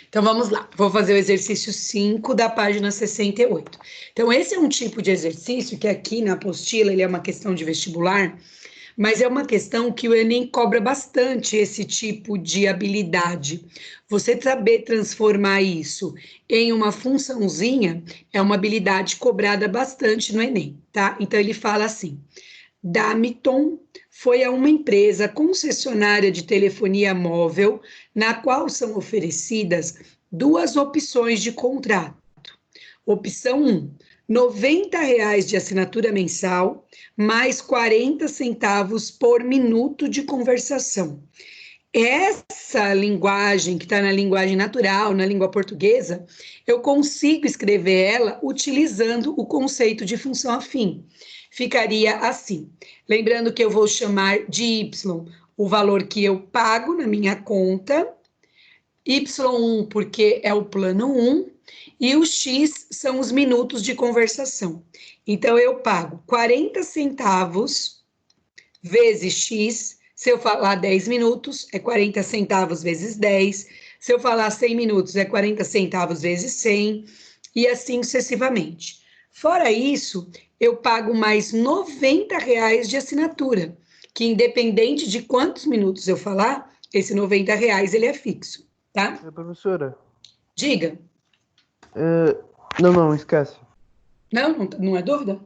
Então, vamos lá. Vou fazer o exercício 5 da página 68. Então, esse é um tipo de exercício que aqui na apostila, ele é uma questão de vestibular, mas é uma questão que o Enem cobra bastante esse tipo de habilidade. Você saber transformar isso em uma funçãozinha é uma habilidade cobrada bastante no Enem, tá? Então, ele fala assim: Damiton foi a uma empresa concessionária de telefonia móvel, na qual são oferecidas duas opções de contrato. Opção 1, R$ 90 de assinatura mensal, mais 40 centavos por minuto de conversação. Essa linguagem, que está na linguagem natural, na língua portuguesa, eu consigo escrever ela utilizando o conceito de função afim. Ficaria assim. Lembrando que eu vou chamar de Y o valor que eu pago na minha conta, Y1 porque é o plano 1, e o X são os minutos de conversação. Então, eu pago 40 centavos vezes X. Se eu falar 10 minutos, é 40 centavos vezes 10. Se eu falar 100 minutos, é 40 centavos vezes 100, e assim sucessivamente. Fora isso, eu pago mais R$ 90 de assinatura, que independente de quantos minutos eu falar, esse R$ 90 ele é fixo, tá? Professora. Diga. Não, esquece. Não é dúvida?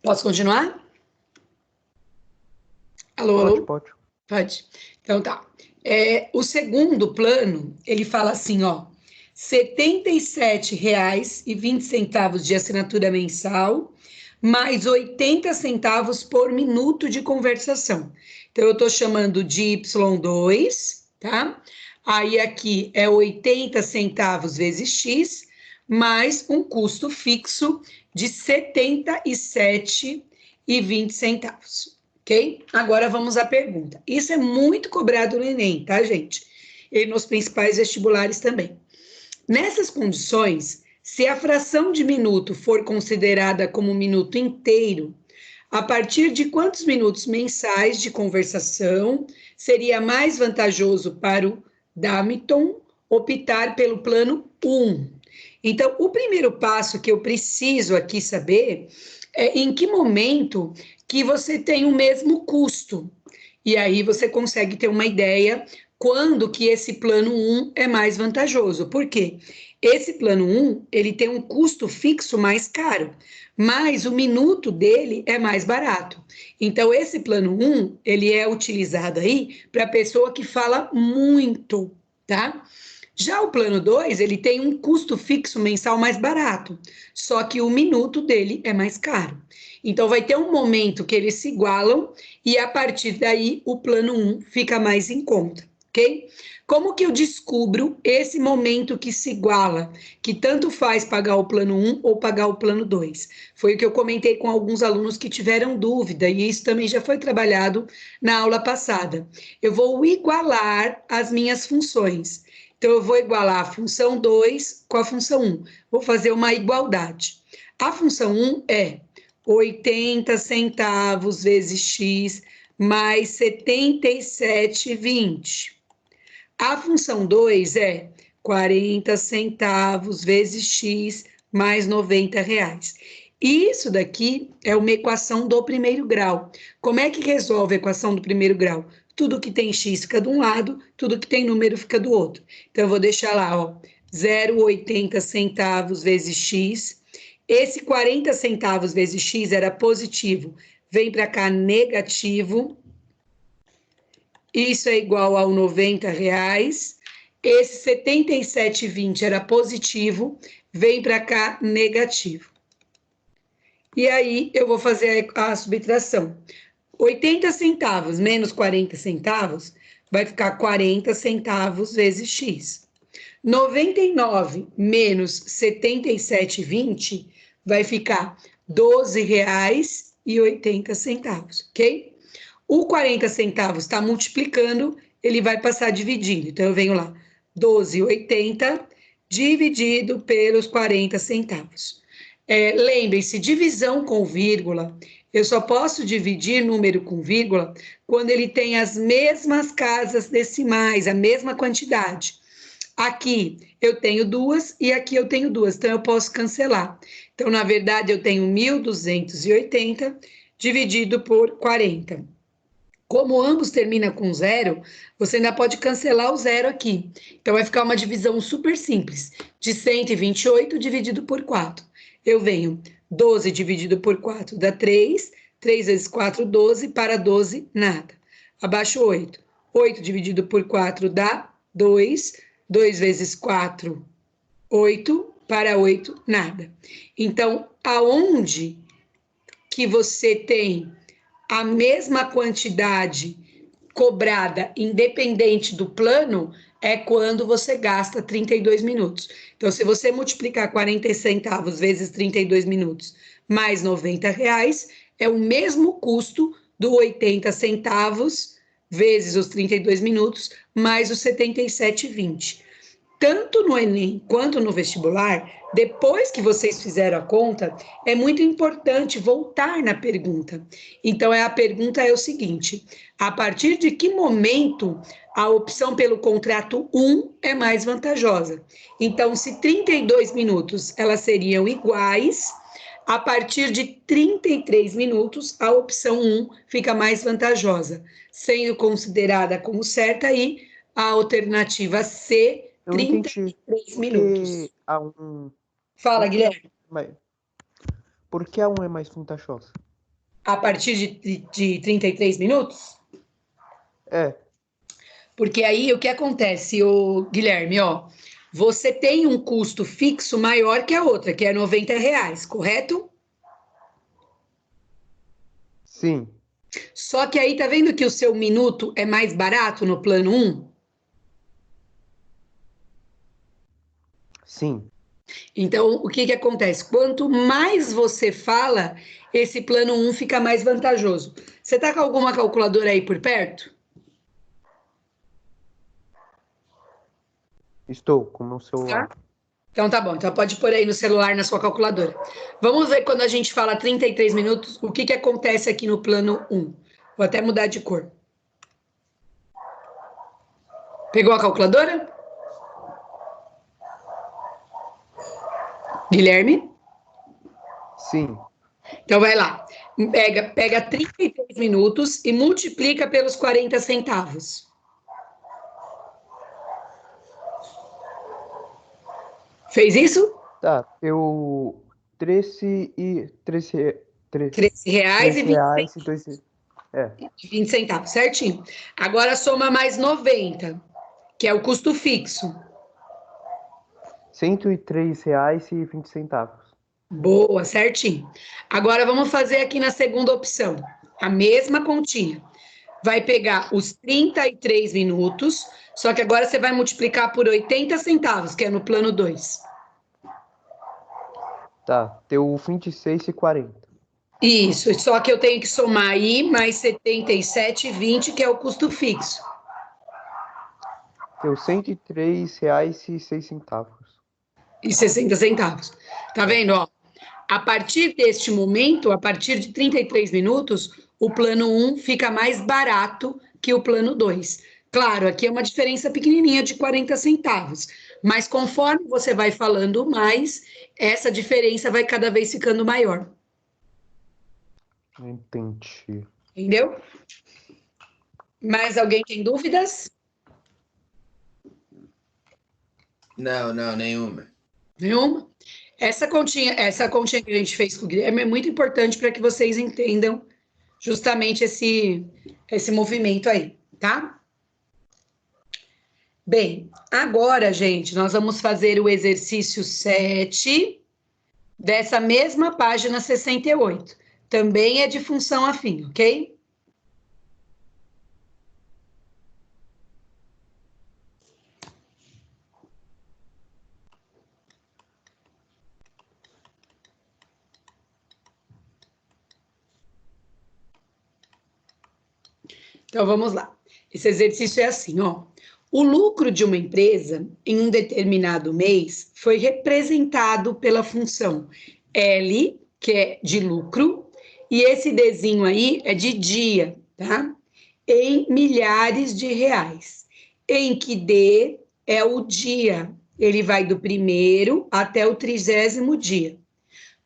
Posso continuar? Alô? Pode. Pode. Então tá. O segundo plano, ele fala assim, ó, R$ 77,20 de assinatura mensal, mais 80 centavos por minuto de conversação. Então, eu estou chamando de Y2, tá? Aí, aqui é 80 centavos vezes X, mais um custo fixo de R$ 77,20. Ok? Agora vamos à pergunta. Isso é muito cobrado no Enem, tá, gente? E nos principais vestibulares também. Nessas condições, se a fração de minuto for considerada como minuto inteiro, a partir de quantos minutos mensais de conversação seria mais vantajoso para o Damiton optar pelo plano 1? Então, o primeiro passo que eu preciso aqui saber é em que momento que você tem o mesmo custo. E aí você consegue ter uma ideia quando que esse plano 1 é mais vantajoso. Por quê? Esse plano 1, ele tem um custo fixo mais caro, mas o minuto dele é mais barato. Então, esse plano 1, ele é utilizado aí para a pessoa que fala muito, tá? Já o plano 2, ele tem um custo fixo mensal mais barato, só que o minuto dele é mais caro. Então, vai ter um momento que eles se igualam e, a partir daí, o plano 1 fica mais em conta, ok? Como que eu descubro esse momento que se iguala, que tanto faz pagar o plano 1 ou pagar o plano 2? Foi o que eu comentei com alguns alunos que tiveram dúvida, e isso também já foi trabalhado na aula passada. Eu vou igualar as minhas funções. Então, eu vou igualar a função 2 com a função 1. Vou fazer uma igualdade. A função 1 é 80 centavos vezes X mais 77,20. A função 2 é 40 centavos vezes X mais R$ 90. Isso daqui é uma equação do primeiro grau. Como é que resolve a equação do primeiro grau? Tudo que tem X fica de um lado, tudo que tem número fica do outro. Então, eu vou deixar lá, ó, 0,80 centavos vezes X. Esse 40 centavos vezes X era positivo, vem para cá negativo. Isso é igual ao R$ 90. Esse 77,20 era positivo, vem para cá negativo. E aí, eu vou fazer a subtração. 80 centavos menos 40 centavos vai ficar 40 centavos vezes X. 99 menos 77,20 vai ficar R$ 12,80, ok? O 40 centavos está multiplicando, ele vai passar dividindo. Então, eu venho lá, 12,80 dividido pelos 40 centavos. Lembrem-se, divisão com vírgula, eu só posso dividir número com vírgula quando ele tem as mesmas casas decimais, a mesma quantidade. Aqui eu tenho 2 e aqui eu tenho 2, então eu posso cancelar. Então, na verdade, eu tenho 1.280 dividido por 40. Como ambos terminam com 0, você ainda pode cancelar o 0 aqui. Então, vai ficar uma divisão super simples. De 128 dividido por 4. Eu venho 12 dividido por 4 dá 3. 3 vezes 4, 12. Para 12, nada. Abaixo 8. 8 dividido por 4 dá 2. 2 vezes 4, 8. Para 8, nada. Então, aonde que você tem a mesma quantidade cobrada, independente do plano, é quando você gasta 32 minutos. Então, se você multiplicar 40 centavos vezes 32 minutos mais R$ 90, é o mesmo custo do 80 centavos vezes os 32 minutos mais os 77,20. Tanto no Enem quanto no vestibular, depois que vocês fizeram a conta, é muito importante voltar na pergunta. Então, a pergunta é o seguinte: a partir de que momento a opção pelo contrato 1 é mais vantajosa? Então, se 32 minutos elas seriam iguais, a partir de 33 minutos, a opção 1 fica mais vantajosa, sendo considerada como certa aí a alternativa C, Eu entendi. 33 minutos. Porque a 1... Fala, Guilherme. Por que a 1 é mais vantajosa? A partir de 33 minutos? Porque aí o que acontece, Guilherme, ó, você tem um custo fixo maior que a outra, que é R$ 90, correto? Sim. Só que aí tá vendo que o seu minuto é mais barato no plano 1? Sim. Então, o que acontece? Quanto mais você fala, esse plano 1 fica mais vantajoso. Você tá com alguma calculadora aí por perto? Estou com o meu celular. Tá? Então tá bom, então pode pôr aí no celular, na sua calculadora. Vamos ver quando a gente fala 33 minutos, o que acontece aqui no plano 1. Vou até mudar de cor. Pegou a calculadora? Guilherme? Sim. Então vai lá. Pega 33 minutos e multiplica pelos 40 centavos. Fez isso? Tá, eu... 13 e... 13... R$13,20. É. 20 centavos, certinho. Agora soma mais 90, que é o custo fixo. R$103,20. Boa, certinho. Agora vamos fazer aqui na segunda opção. A mesma continha. Vai pegar os 33 minutos, só que agora você vai multiplicar por 80 centavos, que é no plano 2. Tá, deu 26,40. Isso, só que eu tenho que somar aí mais 77,20, que é o custo fixo. Deu R$103,06. E 60 centavos. Tá vendo, ó? A partir deste momento, a partir de 33 minutos, o plano 1 fica mais barato que o plano 2. Claro, aqui é uma diferença pequenininha de 40 centavos, mas conforme você vai falando mais, essa diferença vai cada vez ficando maior. Entendi. Entendeu? Mais alguém tem dúvidas? Não, nenhuma. Nenhuma? Essa continha que a gente fez com o Guilherme é muito importante para que vocês entendam justamente esse movimento aí, tá? Bem, agora, gente, nós vamos fazer o exercício 7 dessa mesma página 68. Também é de função afim, ok? Então, vamos lá. Esse exercício é assim, ó. O lucro de uma empresa em um determinado mês foi representado pela função L, que é de lucro, e esse Dzinho aí é de dia, tá? Em milhares de reais, em que D é o dia, ele vai do primeiro até o 30º dia,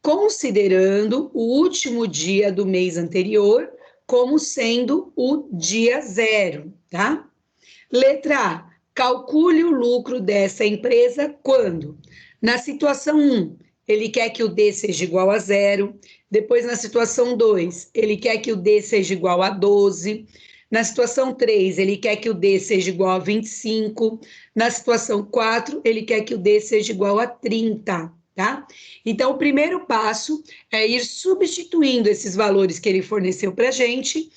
considerando o último dia do mês anterior como sendo o dia 0, tá? Letra A, calcule o lucro dessa empresa quando? Na situação 1, ele quer que o D seja igual a 0. Depois, na situação 2, ele quer que o D seja igual a 12. Na situação 3, ele quer que o D seja igual a 25. Na situação 4, ele quer que o D seja igual a 30, tá? Então, o primeiro passo é ir substituindo esses valores que ele forneceu para a gente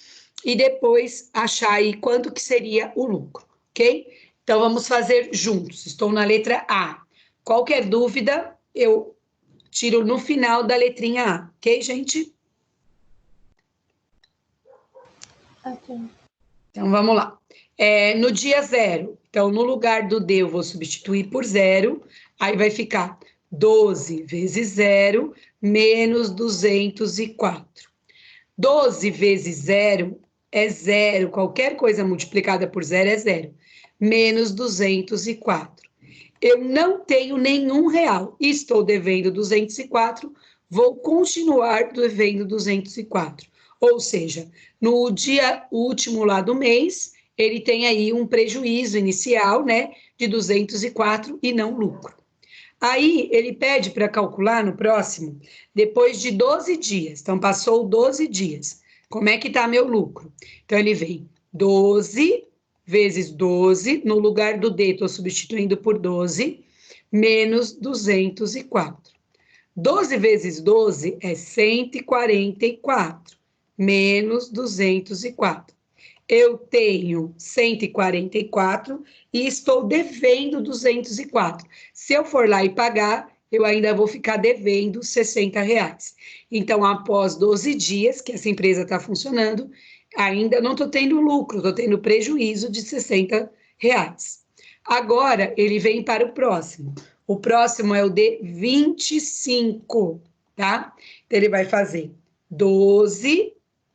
e depois achar aí quanto que seria o lucro, ok? Então, vamos fazer juntos. Estou na letra A. Qualquer dúvida, eu tiro no final da letrinha A, ok, gente? Ok. Então, vamos lá. No dia 0, então, no lugar do D, eu vou substituir por 0, aí vai ficar 12 vezes 0 menos 204. 12 vezes 0 é 0, qualquer coisa multiplicada por 0 é 0, menos 204. Eu não tenho nenhum real, estou devendo 204, vou continuar devendo 204. Ou seja, no dia último lá do mês, ele tem aí um prejuízo inicial, né, de 204 e não lucro. Aí ele pede para calcular no próximo, depois de 12 dias. Então, passou 12 dias. Como é que está meu lucro? Então, ele vem 12 vezes 12, no lugar do D, estou substituindo por 12, menos 204. 12 vezes 12 é 144, menos 204. Eu tenho 144 e estou devendo 204. Se eu for lá e pagar, eu ainda vou ficar devendo R$ 60. Então, após 12 dias que essa empresa está funcionando, ainda não estou tendo lucro, estou tendo prejuízo de R$ 60. Agora, ele vem para o próximo. O próximo é o de 25, tá? Então, ele vai fazer 12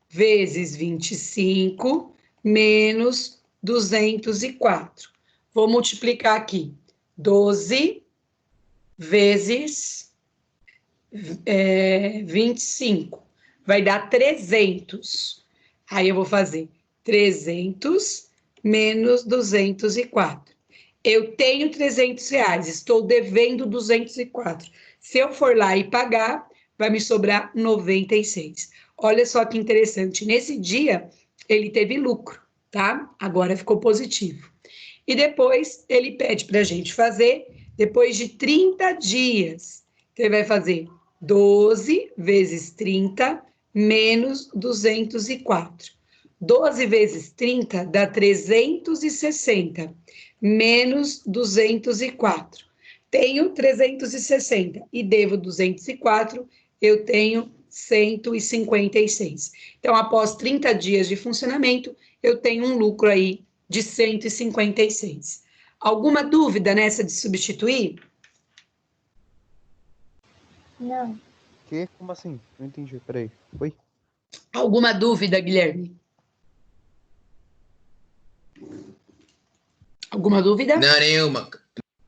vezes 25 menos 204. Vou multiplicar aqui. 12 vezes 25. Vai dar 300. Aí eu vou fazer 300 menos 204. Eu tenho R$ 300, estou devendo 204. Se eu for lá e pagar, vai me sobrar 96. Olha só que interessante. Nesse dia, ele teve lucro, tá? Agora ficou positivo. E depois, ele pede para a gente fazer, depois de 30 dias. Então, ele vai fazer 12 vezes 30 menos 204. 12 vezes 30 dá 360, menos 204. Tenho 360 e devo 204, eu tenho 156. Então, após 30 dias de funcionamento, eu tenho um lucro aí de 156. Alguma dúvida nessa de substituir? Não. Que? Como assim? Não entendi, peraí. Oi? Alguma dúvida, Guilherme? Alguma dúvida? Não, nenhuma.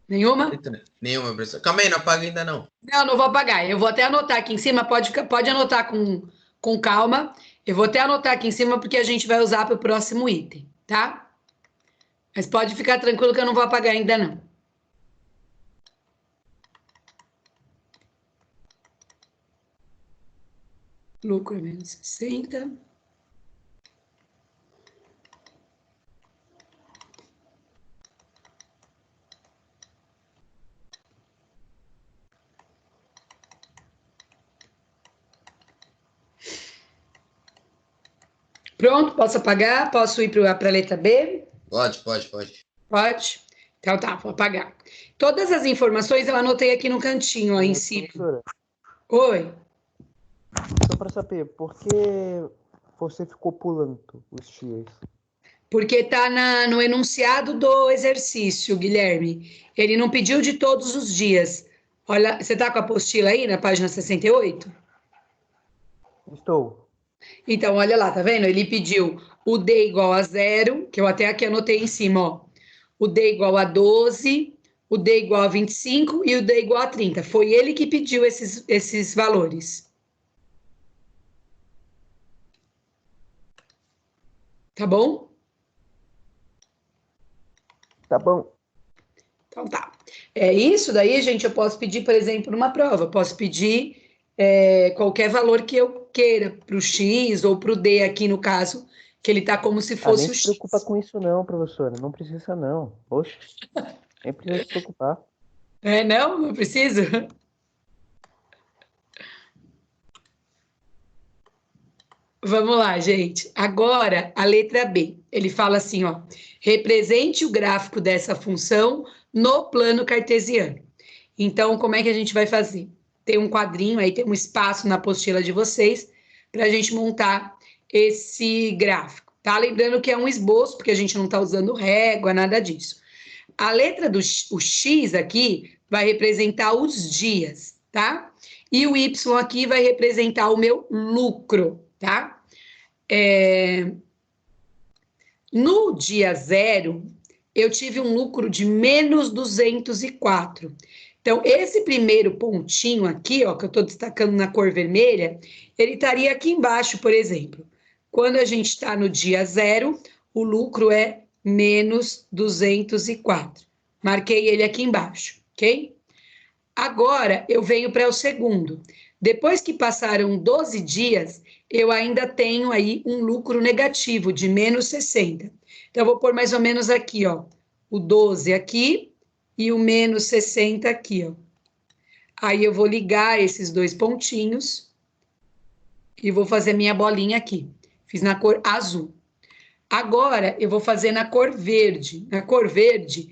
Nenhuma? Nenhuma, professor. Calma aí, não apaga ainda não. Não, não vou apagar. Eu vou até anotar aqui em cima. Pode anotar com calma. Eu vou até anotar aqui em cima porque a gente vai usar para o próximo item, tá? Mas pode ficar tranquilo que eu não vou apagar ainda não. Lucro é menos 60. Pronto, posso apagar? Posso ir para a letra B? Pode. Pode? Então tá, vou apagar. Todas as informações eu anotei aqui no cantinho, ó, em cima. Professora, Oi? só para saber, por que você ficou pulando os dias? Porque está no enunciado do exercício, Guilherme. Ele não pediu de todos os dias. Olha, você está com a apostila aí na página 68? Estou. Então, olha lá, tá vendo? Ele pediu o D igual a 0, que eu até aqui anotei em cima, ó. O D igual a 12, o D igual a 25 e o D igual a 30. Foi ele que pediu esses valores. Tá bom? Tá bom. Então tá. É isso daí, gente, eu posso pedir, por exemplo, numa prova. Posso pedir qualquer valor que eu queira para o X ou para o D aqui no caso, que ele tá como se Ah, nem fosse o se preocupa X. com isso não, professora. Não precisa não. Oxe, nem precisa se preocupar. É, não? Não preciso? Vamos lá, gente. Agora, a letra B. Ele fala assim, ó. Represente o gráfico dessa função no plano cartesiano. Então, como é que a gente vai fazer? Tem um quadrinho aí, tem um espaço na apostila de vocês para a gente montar esse gráfico, tá? Lembrando que é um esboço, porque a gente não está usando régua, nada disso. A letra do o X aqui vai representar os dias, tá? E o Y aqui vai representar o meu lucro, tá? No dia 0, eu tive um lucro de menos 204. Então, esse primeiro pontinho aqui, ó, que eu estou destacando na cor vermelha, ele estaria aqui embaixo, por exemplo. Quando a gente está no dia 0, o lucro é menos 204. Marquei ele aqui embaixo, ok? Agora, eu venho para o segundo. Depois que passaram 12 dias, eu ainda tenho aí um lucro negativo de menos 60. Então, eu vou pôr mais ou menos aqui, ó, o 12 aqui e o menos 60 aqui, ó. Aí eu vou ligar esses dois pontinhos e vou fazer minha bolinha aqui. Fiz na cor azul. Agora, eu vou fazer na cor verde. Na cor verde,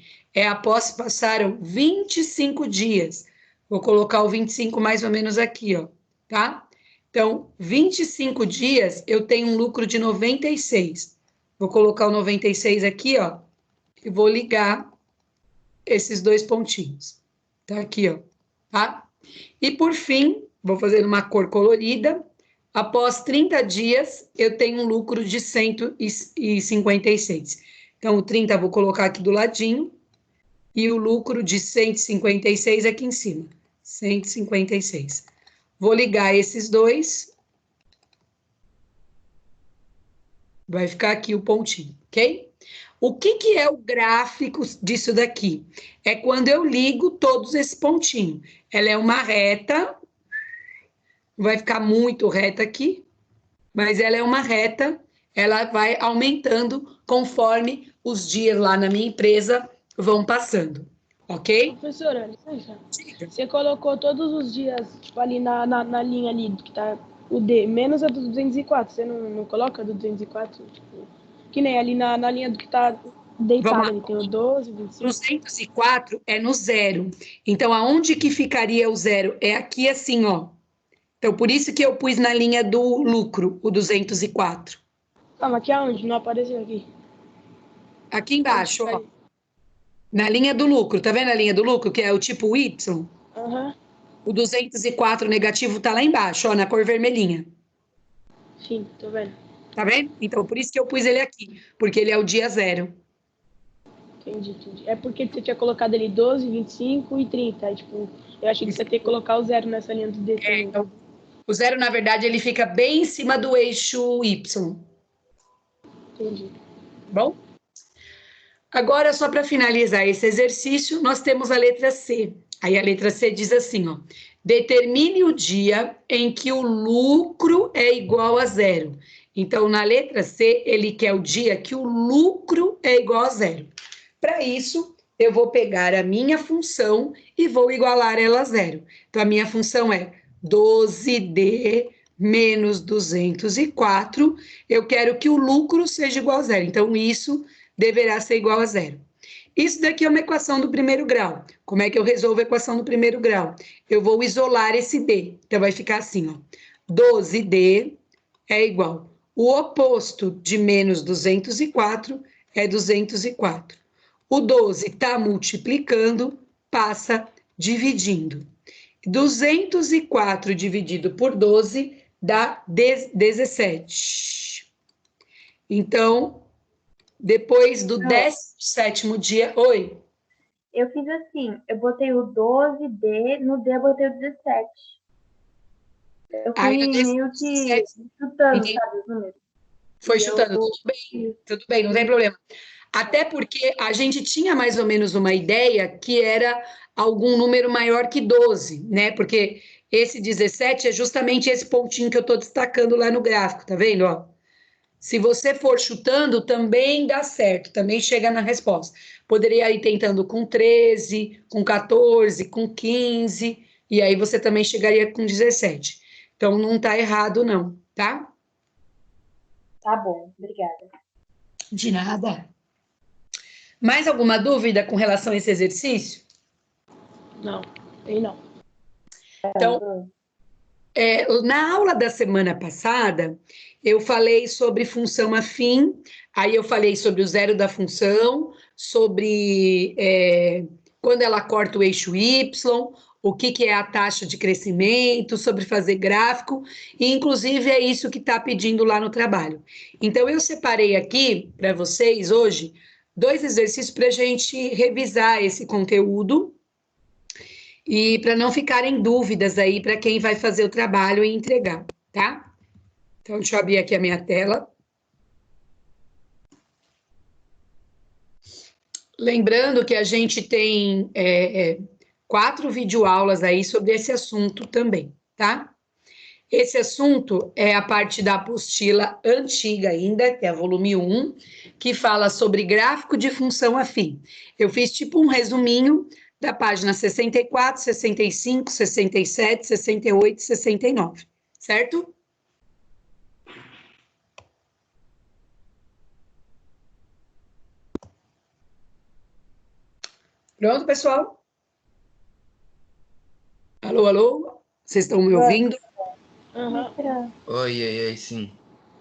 após passaram 25 dias. Vou colocar o 25 mais ou menos aqui, ó, tá? Então, 25 dias, eu tenho um lucro de 96. Vou colocar o 96 aqui, ó, e vou ligar esses dois pontinhos. Tá aqui, ó, tá? E por fim, vou fazer uma cor colorida. Após 30 dias, eu tenho um lucro de 156. Então, o 30 vou colocar aqui do ladinho e o lucro de 156 aqui em cima. 156. Vou ligar esses dois. Vai ficar aqui o pontinho, ok? O que é o gráfico disso daqui? É quando eu ligo todos esses pontinhos. Ela é uma reta, vai ficar muito reta aqui, mas ela é uma reta, ela vai aumentando conforme os dias lá na minha empresa vão passando, ok? Professora, licença. Diga. Você colocou todos os dias, tipo, ali na linha ali, que tá o D, menos a do 204. Você não coloca do 204? Tipo, que nem ali na linha do que tá Vamos deitado lá. ali, tem o 12, 25. 204 é no zero. Então, aonde que ficaria o zero? É aqui assim, ó. Então, por isso que eu pus na linha do lucro, o 204. Ah, mas aqui aonde? Não apareceu aqui. Aqui embaixo, ó. Aí. Na linha do lucro, tá vendo a linha do lucro, que é o tipo Y? Aham, O 204 negativo tá lá embaixo, ó, na cor vermelhinha. sim, tô vendo. Tá vendo? Então, por isso que eu pus ele aqui, porque ele é o dia 0. Entendi. É porque você tinha colocado ali 12, 25 e 30. Aí, tipo, eu achei que você ia ter que colocar o zero nessa linha do D também. Então, o 0, na verdade, ele fica bem em cima do eixo Y. Entendi. Bom? Agora, só para finalizar esse exercício, nós temos a letra C. Aí a letra C diz assim, ó. Determine o dia em que o lucro é igual a 0. Então, na letra C, ele quer o dia que o lucro é igual a 0. Para isso, eu vou pegar a minha função e vou igualar ela a 0. Então, a minha função é 12D menos 204. Eu quero que o lucro seja igual a 0. Então, isso deverá ser igual a 0. Isso daqui é uma equação do primeiro grau. Como é que eu resolvo a equação do primeiro grau? Eu vou isolar esse D. Então, vai ficar assim, ó. 12D é igual. O oposto de menos 204 é 204. O 12 está multiplicando, passa dividindo. 204 dividido por 12 dá 17. Então, depois do 17º dia... Oi? Eu fiz assim, eu botei o 12D, no D eu botei o 17. Eu fui Aí, meio que 17, chutando, entendi. sabe, os números. Foi E chutando, tudo bem, não tem problema. Até porque a gente tinha mais ou menos uma ideia que era algum número maior que 12, né? Porque esse 17 é justamente esse pontinho que eu estou destacando lá no gráfico, tá vendo? Ó, se você for chutando, também dá certo, também chega na resposta. Poderia ir tentando com 13, com 14, com 15, e aí você também chegaria com 17. Então, não está errado, não, tá? Tá bom, obrigada. De nada. Mais alguma dúvida com relação a esse exercício? Não, tem não. Então, na aula da semana passada, eu falei sobre função afim, aí eu falei sobre o zero da função, sobre quando ela corta o eixo Y, o que é a taxa de crescimento, sobre fazer gráfico, e inclusive é isso que está pedindo lá no trabalho. Então, eu separei aqui para vocês hoje 2 exercícios para a gente revisar esse conteúdo, e para não ficarem dúvidas aí para quem vai fazer o trabalho e entregar, tá? Então, deixa eu abrir aqui a minha tela. Lembrando que a gente tem 4 videoaulas aí sobre esse assunto também, tá? Esse assunto é a parte da apostila antiga ainda, que é a volume 1, que fala sobre gráfico de função afim. Eu fiz tipo um resuminho da página 64, 65, 67, 68 e 69, certo? Pronto, pessoal? Alô, alô? Vocês estão me ouvindo? Aham. Oi, sim.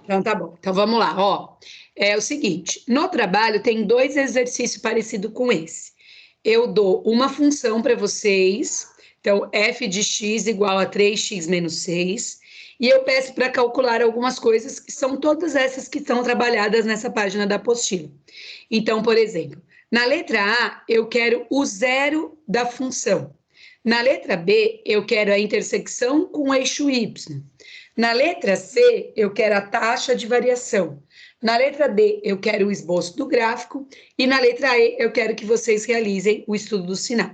Então, tá bom. Então, vamos lá. Ó, é o seguinte, no trabalho tem 2 exercícios parecidos com esse. Eu dou uma função para vocês, então, f de x igual a 3x menos 6, e eu peço para calcular algumas coisas, que são todas essas que estão trabalhadas nessa página da apostila. Então, por exemplo, na letra A, eu quero o zero da função. Na letra B, eu quero a intersecção com o eixo y. Na letra C, eu quero a taxa de variação. Na letra D, eu quero o esboço do gráfico. E na letra E, eu quero que vocês realizem o estudo do sinal.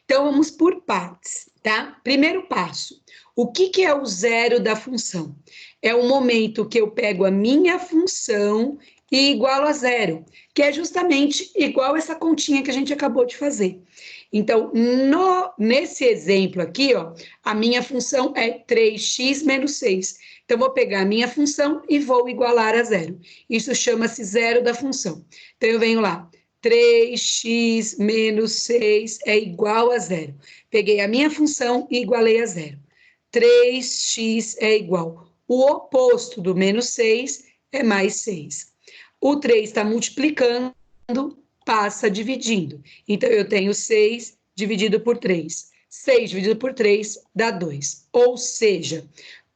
Então, vamos por partes, tá? Primeiro passo. O que é o zero da função? É o momento que eu pego a minha função e igualo a zero, que é justamente igual essa continha que a gente acabou de fazer. Então, nesse exemplo aqui, ó, a minha função é 3x menos 6. Então, vou pegar a minha função e vou igualar a zero. Isso chama-se zero da função. Então, eu venho lá, 3x menos 6 é igual a zero. Peguei a minha função e igualei a zero. 3x é igual. O oposto do menos 6 é mais 6. O 3 está multiplicando, passa dividindo. Então, eu tenho 6 dividido por 3. 6 dividido por 3 dá 2. Ou seja,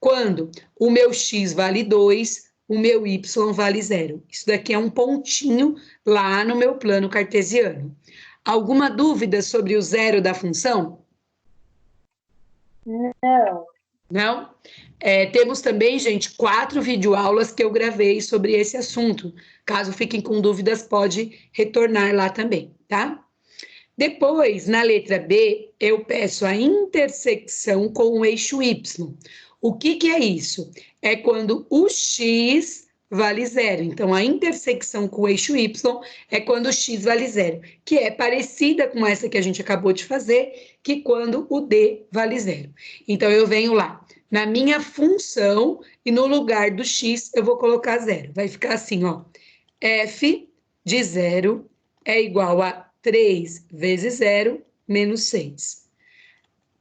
quando o meu x vale 2, o meu y vale 0. Isso daqui é um pontinho lá no meu plano cartesiano. Alguma dúvida sobre o zero da função? Não. Não? Temos também, gente, 4 videoaulas que eu gravei sobre esse assunto. Caso fiquem com dúvidas, pode retornar lá também, tá? Depois, na letra B, eu peço a intersecção com o eixo Y. O que é isso? É quando o x vale 0. Então, a intersecção com o eixo Y é quando o x vale 0, que é parecida com essa que a gente acabou de fazer, que quando o D vale 0. Então, eu venho lá, na minha função, e no lugar do x, eu vou colocar 0. Vai ficar assim, ó, f de 0 é igual a 3 vezes 0 menos 6.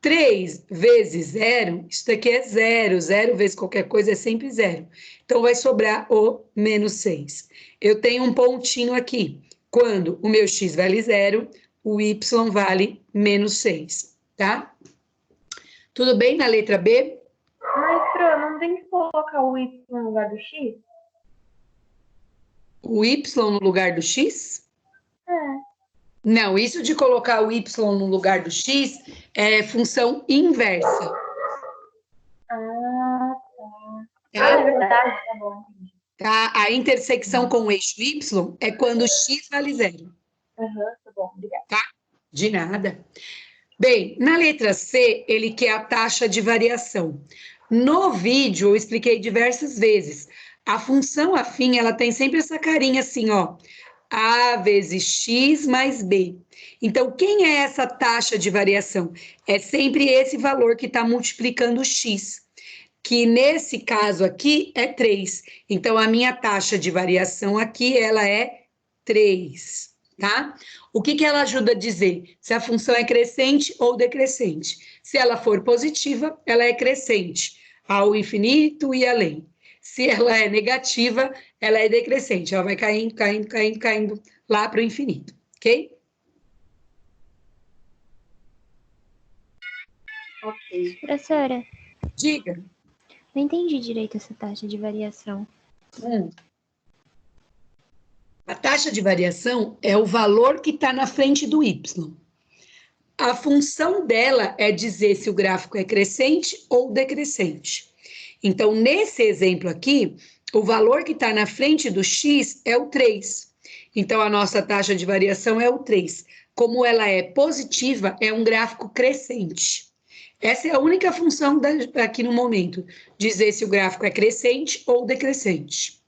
3 vezes 0, isso daqui é 0. 0 vezes qualquer coisa é sempre 0. Então, vai sobrar o menos 6. Eu tenho um pontinho aqui. Quando o meu x vale 0, o y vale menos 6, tá? Tudo bem na letra B? Mas, Pro, não tem que colocar o Y no lugar do X? O Y no lugar do X? É. Não, isso de colocar o Y no lugar do X é função inversa. Ah, é Tá? verdade, tá bom. Tá? A intersecção com o eixo Y é quando o X vale zero. Aham, tá bom, obrigada. De nada. Bem, na letra C, ele quer a taxa de variação. No vídeo, eu expliquei diversas vezes. A função afim, ela tem sempre essa carinha assim, ó. A vezes X mais B. Então, quem é essa taxa de variação? É sempre esse valor que está multiplicando X, que nesse caso aqui é 3. Então, a minha taxa de variação aqui, ela é 3, tá? O que ela ajuda a dizer? Se a função é crescente ou decrescente. Se ela for positiva, ela é crescente, ao infinito e além. Se ela é negativa, ela é decrescente, ela vai caindo, caindo, caindo, caindo lá para o infinito, ok? Ok. Professora, Diga. não entendi direito essa taxa de variação. A taxa de variação é o valor que está na frente do y. A função dela é dizer se o gráfico é crescente ou decrescente. Então, nesse exemplo aqui, o valor que está na frente do x é o 3. Então, a nossa taxa de variação é o 3. Como ela é positiva, é um gráfico crescente. Essa é a única função aqui no momento, dizer se o gráfico é crescente ou decrescente.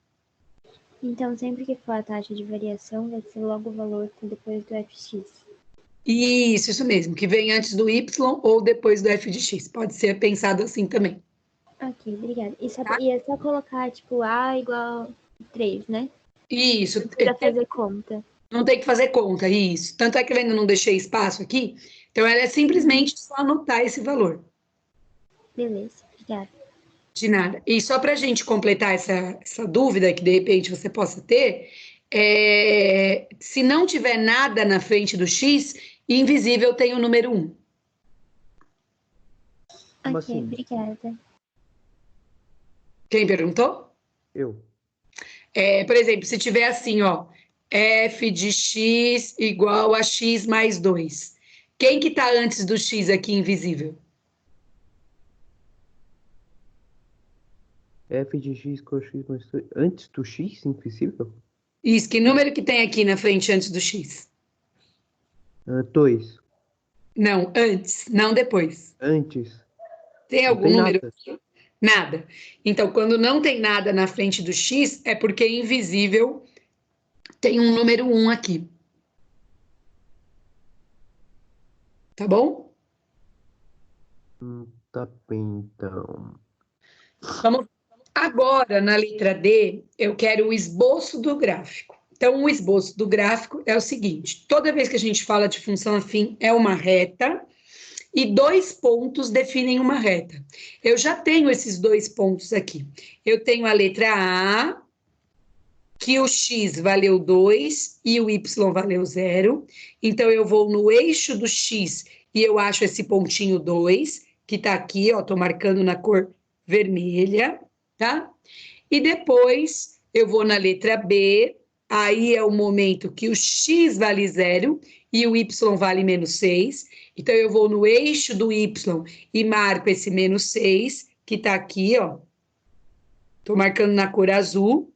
Então, sempre que for a taxa de variação, vai ser logo o valor que depois do fx. Isso mesmo, que vem antes do y ou depois do f de x. Pode ser pensado assim também. Ok, obrigada. E é só colocar, tipo, A igual 3, né? Isso. Não precisa fazer conta. Não tem que fazer conta, isso. Tanto é que eu ainda não deixei espaço aqui. Então, ela é simplesmente só anotar esse valor. Beleza, obrigada. De nada. E só para a gente completar essa dúvida que de repente você possa ter, se não tiver nada na frente do x, invisível tem o número 1. Como Ok, assim? obrigada. Quem perguntou? Eu. Por exemplo, se tiver assim, ó, f de x igual a x mais 2. Quem que está antes do x aqui invisível? F de x com x mais 2. Antes do x, invisível? Isso, que número que tem aqui na frente antes do x? 2. Não, antes, não depois. Antes. Tem Não algum tem número? nada. Nada. Então, quando não tem nada na frente do x, é porque invisível tem um número 1 aqui. Tá bom? Tá bem, então. Vamos. Agora, na letra D, eu quero o esboço do gráfico. Então, o esboço do gráfico é o seguinte: toda vez que a gente fala de função afim, é uma reta e 2 pontos definem uma reta. Eu já tenho esses 2 pontos aqui. Eu tenho a letra A, que o x valeu 2 e o y valeu 0. Então, eu vou no eixo do x e eu acho esse pontinho 2, que está aqui, ó, estou marcando na cor vermelha, tá? E depois eu vou na letra B, aí é o momento que o x vale 0 e o y vale menos 6. Então, eu vou no eixo do y e marco esse menos 6, que está aqui, ó. Estou marcando na cor azul.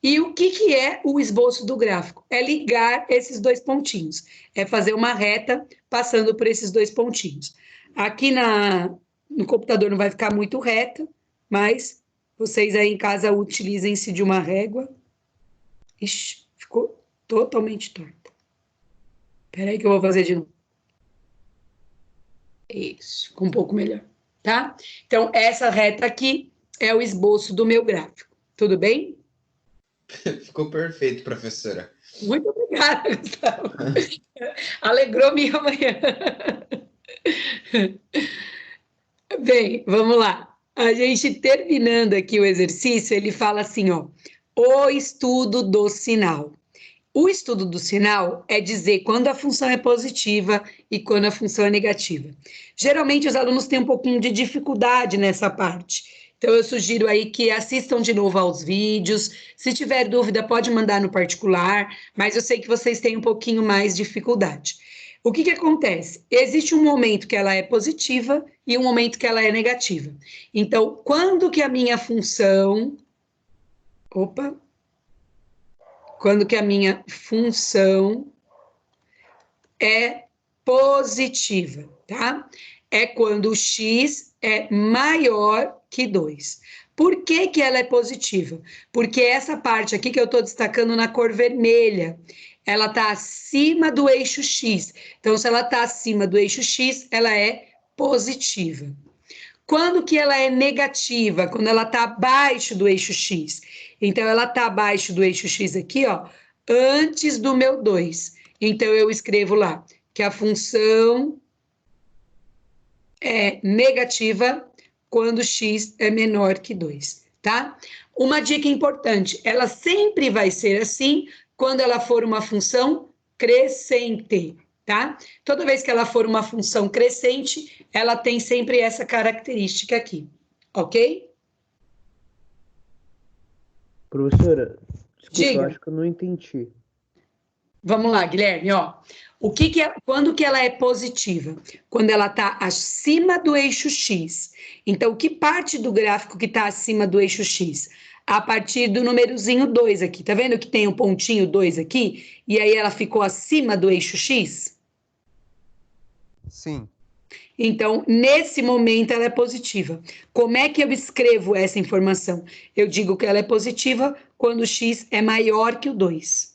E o que é o esboço do gráfico? É ligar esses 2 pontinhos. É fazer uma reta passando por esses 2 pontinhos. Aqui no computador não vai ficar muito reta, mas vocês aí em casa utilizem-se de uma régua. Ixi, ficou totalmente torta. Espera aí que eu vou fazer de novo. Isso, ficou um pouco melhor, tá? Então, essa reta aqui é o esboço do meu gráfico. Tudo bem? Ficou perfeito, professora. Muito obrigada, Gustavo. Alegrou minha manhã. Bem, vamos lá. A gente terminando aqui o exercício, ele fala assim, ó, o estudo do sinal. O estudo do sinal é dizer quando a função é positiva e quando a função é negativa. Geralmente, os alunos têm um pouquinho de dificuldade nessa parte. Então, eu sugiro aí que assistam de novo aos vídeos. Se tiver dúvida, pode mandar no particular, mas eu sei que vocês têm um pouquinho mais de dificuldade. O que acontece? Existe um momento que ela é positiva e um momento que ela é negativa. Então, quando que a minha função... Quando que a minha função é positiva, tá? É quando o x é maior que 2. Por que que ela é positiva? Porque essa parte aqui que eu estou destacando na cor vermelha, ela está acima do eixo x. Então, se ela está acima do eixo x, ela é positiva. Quando que ela é negativa? Quando ela está abaixo do eixo x. Então, ela está abaixo do eixo x aqui, ó, antes do meu 2. Então, eu escrevo lá que a função é negativa quando x é menor que 2, tá? Uma dica importante, ela sempre vai ser assim quando ela for uma função crescente, tá? Toda vez que ela for uma função crescente, ela tem sempre essa característica aqui, ok? Professora, desculpa, Diga. eu acho que eu não entendi. Vamos lá, Guilherme, ó. Quando que ela é positiva? Quando ela está acima do eixo x. Então, que parte do gráfico que está acima do eixo x? A partir do númerozinho 2 aqui. Tá vendo que tem o pontinho 2 aqui? E aí ela ficou acima do eixo x? Sim. Então, nesse momento, ela é positiva. Como é que eu escrevo essa informação? Eu digo que ela é positiva quando o x é maior que o 2.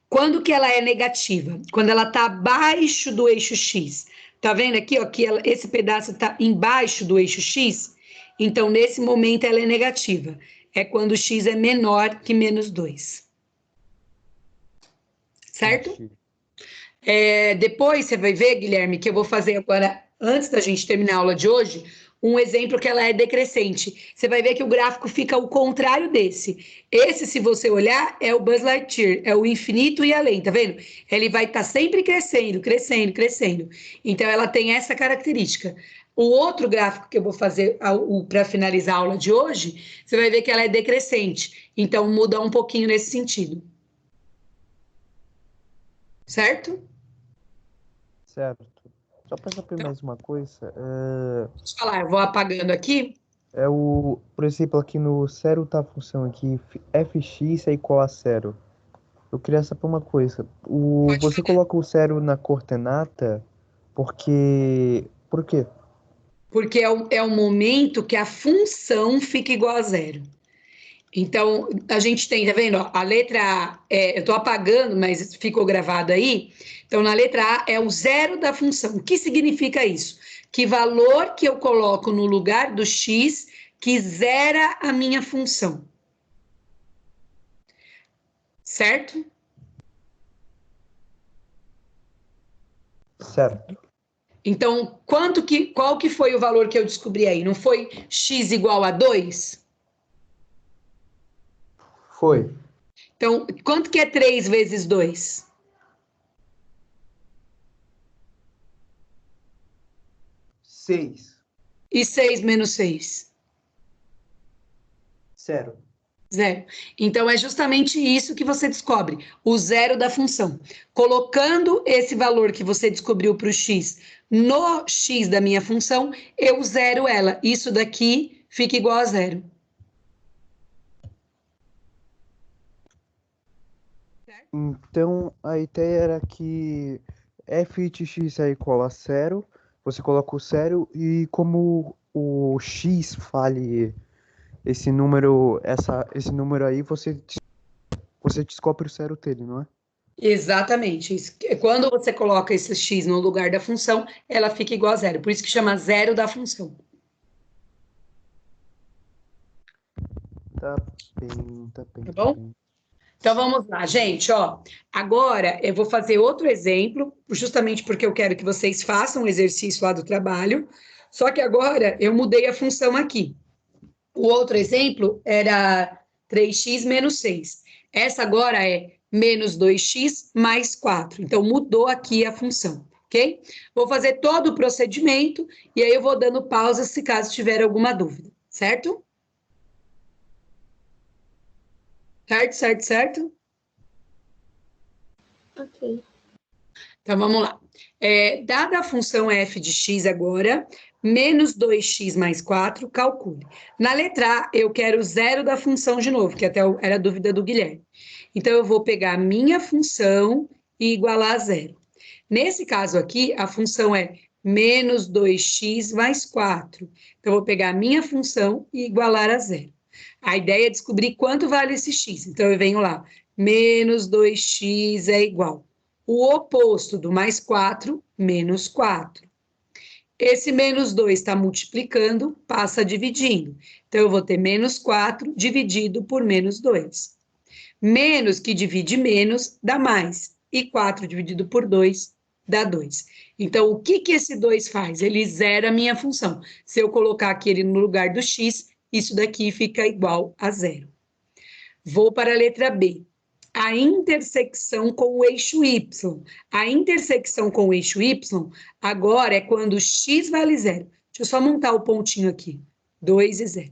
Quando que ela é negativa? Quando ela está abaixo do eixo x. Tá vendo aqui, ó, que esse pedaço está embaixo do eixo x? Então, nesse momento, ela é negativa. É quando o x é menor que menos 2. Certo? Depois você vai ver, Guilherme, que eu vou fazer agora, antes da gente terminar a aula de hoje, um exemplo que ela é decrescente. Você vai ver que o gráfico fica o contrário desse. Esse, se você olhar, é o Buzz Lightyear, é o infinito e além, tá vendo? Ele vai estar sempre crescendo, crescendo, crescendo. Então, ela tem essa característica. O outro gráfico que eu vou fazer para finalizar a aula de hoje, você vai ver que ela é decrescente. Então, muda um pouquinho nesse sentido. Certo? Certo. Só para saber mais uma coisa, Deixa eu falar, eu vou apagando aqui. por exemplo, aqui no zero tá a função aqui, fx é igual a 0. Eu queria saber uma coisa. Você coloca o 0 na coordenada porque... Por quê? Porque é o momento que a função fica igual a 0. Então, a gente tem, tá vendo? Ó, a letra A, eu estou apagando, mas ficou gravado aí. Então, na letra A é o 0 da função. O que significa isso? Que valor que eu coloco no lugar do x que zera a minha função. Certo? Certo. Então, qual que foi o valor que eu descobri aí? Não foi x igual a 2? Foi. Então, quanto que é 3 vezes 2? 6. E 6 menos 6? 0. 0. Então, é justamente isso que você descobre, o zero da função. Colocando esse valor que você descobriu para o x no x da minha função, eu zero ela. Isso daqui fica igual a 0. Então, a ideia era que f de x é igual a 0, você coloca o 0 e como o x fale esse número aí, você descobre o 0 dele, não é? Exatamente. Quando você coloca esse x no lugar da função, ela fica igual a 0. Por isso que chama zero da função. Tá bem. Tá bom? Então, vamos lá, gente, ó. Agora, eu vou fazer outro exemplo, justamente porque eu quero que vocês façam o exercício lá do trabalho, só que agora eu mudei a função aqui. O outro exemplo era 3x menos 6. Essa agora é menos 2x mais 4. Então, mudou aqui a função, ok? Vou fazer todo o procedimento e aí eu vou dando pausa se caso tiver alguma dúvida, certo? Certo, certo, certo? Ok. Então, vamos lá. Dada a função f de x agora, menos 2x mais 4, calcule. Na letra A, eu quero o zero da função de novo, que até era a dúvida do Guilherme. Então, eu vou pegar a minha função e igualar a zero. Nesse caso aqui, a função é menos 2x mais 4. Então, eu vou pegar a minha função e igualar a zero. A ideia é descobrir quanto vale esse x. Então, eu venho lá, menos 2x é igual. O oposto do mais 4, menos 4. Esse menos 2 está multiplicando, passa dividindo. Então, eu vou ter menos 4 dividido por menos 2. Menos que divide menos, dá mais. E 4 dividido por 2, dá 2. Então, o que esse 2 faz? Ele zera a minha função. Se eu colocar aqui ele no lugar do x, isso daqui fica igual a zero. Vou para a letra B. A intersecção com o eixo y. A intersecção com o eixo y, agora é quando x vale zero. Deixa eu só montar o pontinho aqui. 2 e 0.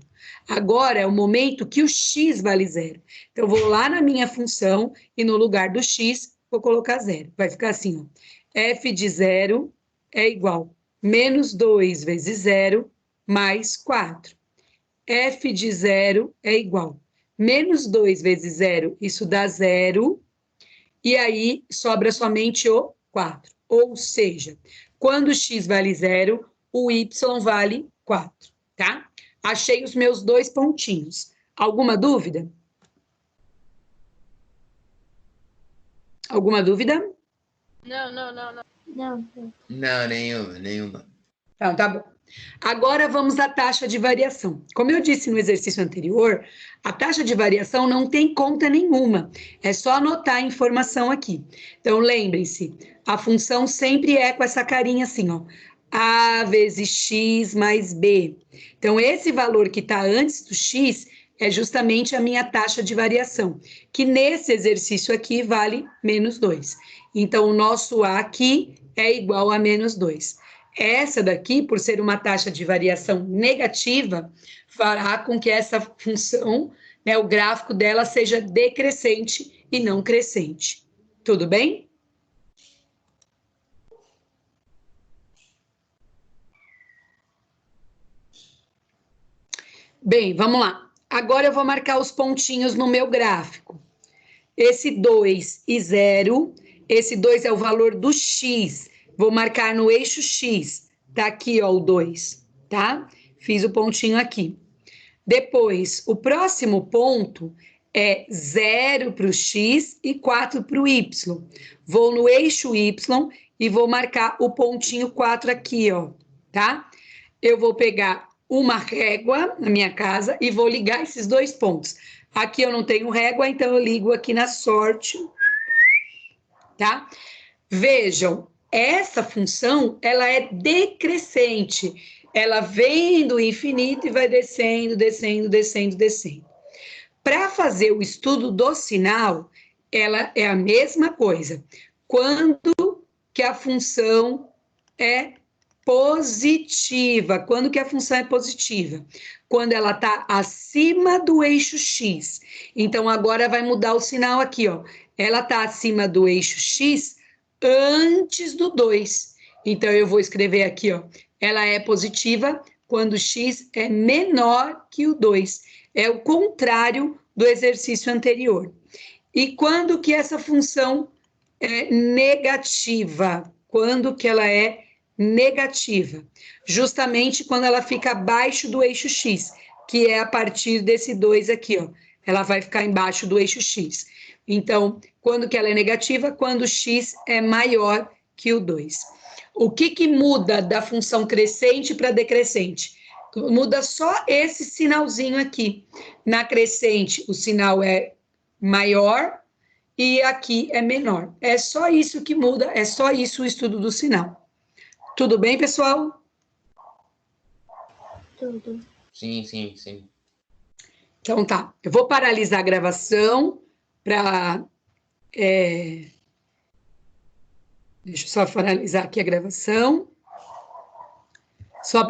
Agora é o momento que o x vale zero. Então, eu vou lá na minha função e no lugar do x, vou colocar zero. Vai ficar assim, ó. F de zero é igual menos 2 vezes zero mais 4. F de zero é igual menos 2 vezes zero, isso dá zero, e aí sobra somente o 4. Ou seja, quando x vale zero, o y vale 4, tá? Achei os meus dois pontinhos. Alguma dúvida? Alguma dúvida? Não. Não. Não, nenhuma. Então, tá bom. Agora vamos à taxa de variação. Como eu disse no exercício anterior, a taxa de variação não tem conta nenhuma. É só anotar a informação aqui. Então, lembrem-se, a função sempre é com essa carinha assim, ó. A vezes x mais b. Então, esse valor que está antes do x é justamente a minha taxa de variação, que nesse exercício aqui vale menos 2. Então, o nosso a aqui é igual a menos 2. Essa daqui, por ser uma taxa de variação negativa, fará com que essa função, né, o gráfico dela seja decrescente e não crescente. Tudo bem? Bem, vamos lá. Agora eu vou marcar os pontinhos no meu gráfico. Esse 2 e 0, esse 2 é o valor do x. Vou marcar no eixo x. Tá aqui, ó, o 2, tá? Fiz o pontinho aqui. Depois, o próximo ponto é 0 para o x e 4 para o y. Vou no eixo y e vou marcar o pontinho 4 aqui, ó, tá? Eu vou pegar uma régua na minha casa e vou ligar esses dois pontos. Aqui eu não tenho régua, então eu ligo aqui na sorte, tá? Vejam, essa função, ela é decrescente. Ela vem do infinito e vai descendo, descendo, descendo, descendo. Para fazer o estudo do sinal, ela é a mesma coisa. Quando que a função é positiva? Quando que a função é positiva? Quando ela está acima do eixo x. Então, agora vai mudar o sinal aqui, ó. Ela está acima do eixo x antes do 2. Então, eu vou escrever aqui, ó. Ela é positiva quando x é menor que o 2. É o contrário do exercício anterior. E quando que essa função é negativa? Quando que ela é negativa? Justamente quando ela fica abaixo do eixo x, que é a partir desse 2 aqui, ó. Ela vai ficar embaixo do eixo x. Então, quando que ela é negativa? Quando x é maior que o 2. O que muda da função crescente para decrescente? Muda só esse sinalzinho aqui. Na crescente, o sinal é maior e aqui é menor. É só isso que muda, é só isso o estudo do sinal. Tudo bem, pessoal? Tudo. Sim. Então tá, eu vou paralisar a gravação para... deixa eu só finalizar aqui a gravação. Só para